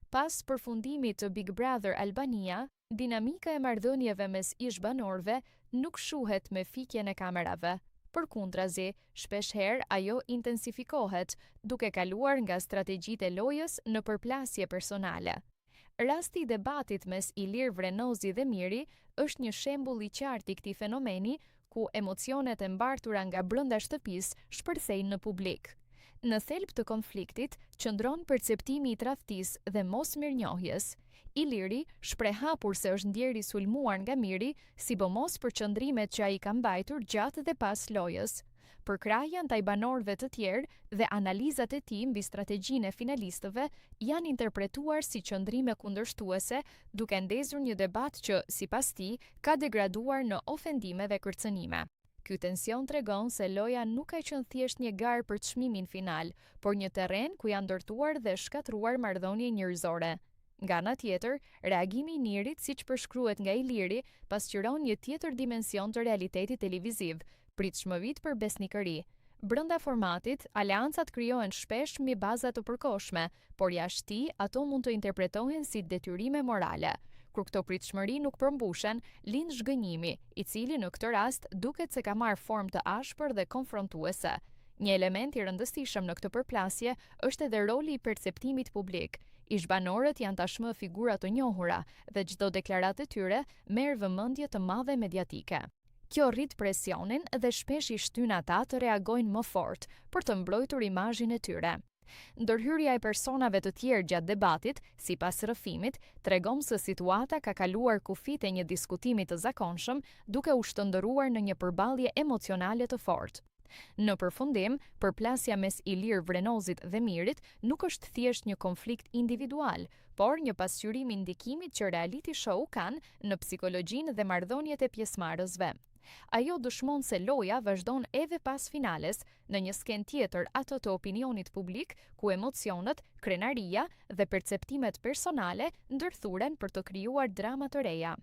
Pas përfundimit të Big Brother Albania, dinamika e marrëdhënieve mes ish-banorëve nuk shuhet me fikjen e kamerave. Përkundrazi, shpesh herë ajo intensifikohet, duke kaluar nga strategjitë e lojës në përplasje personale. Rasti i debatit mes Ilir Vrenozi dhe Miri është një shembull i qartë i këtij fenomeni, ku emocionet e mbartura nga brenda shtëpisë shpërthejnë në publik. Në thelb të konfliktit qëndron perceptimi i tradhtisë dhe mosmirnjohjes. Iliri shpreh hapur se është ndjer i sulmuar nga Miri, sidomos për qëndrimet që ai ka mbajtur gjatë dhe pas lojës. Përkrahja ndaj banorëve të tjerë dhe analizat e tij mbi strategjinë e finalistëve janë interpretuar si qëndrime kundërshtuese, duke ndezur një debat që, sipas tij, ka degraduar në ofendime dhe kërcënime. Ky tension tregon se loja nuk ka qenë thjesht një garë për çmimin final, por një terren ku janë ndërtuar dhe shkatruar marrëdhënie njerëzore. Nga ana tjetër, reagimi i Nirit, siç përshkruhet nga Iliri, pasqyron një tjetër dimension të realitetit televiziv, pritshmëritë për besnikëri. Brenda formatit, aleancat krijohen shpesh mbi baza të përkohshme, por jashtë tij ato mund të interpretohen si detyrime morale. Kur këto pritshmëri nuk përmbushen, lind zhgënjimi, i cili në këtë rast duket se ka marrë formë të ashpër dhe konfrontuese. Një element i rëndësishëm në këtë përplasje është edhe roli i perceptimit publik. Ish-banorët janë tashmë figura të njohura dhe çdo deklaratë e tyre merr vëmendje të madhe mediatike. Kjo rrit presionin dhe shpesh i shtyn ata të reagojnë më fort për të mbrojtur imazhin e tyre. Ndërhyrja e personave të tjerë gjatë debatit, sipas rrëfimit, tregon se situata ka kaluar kufit e një diskutimi të zakonshëm, duke u shndërruar në një përballje emocionale të fortë. Në përfundim, përplasja mes Ilir Vrenozit dhe Mirit nuk është thjesht një konflikt individual, por një pasqyrim i ndikimit që reality show kanë në psikologjinë dhe marrëdhëniet e pjesëmarrësve. Ajo dëshmon se loja vazhdon edhe pas finales, në një skenë tjetër ato të opinionit publik, ku emocionet, krenaria dhe perceptimet personale ndërthuren për të krijuar drama të reja.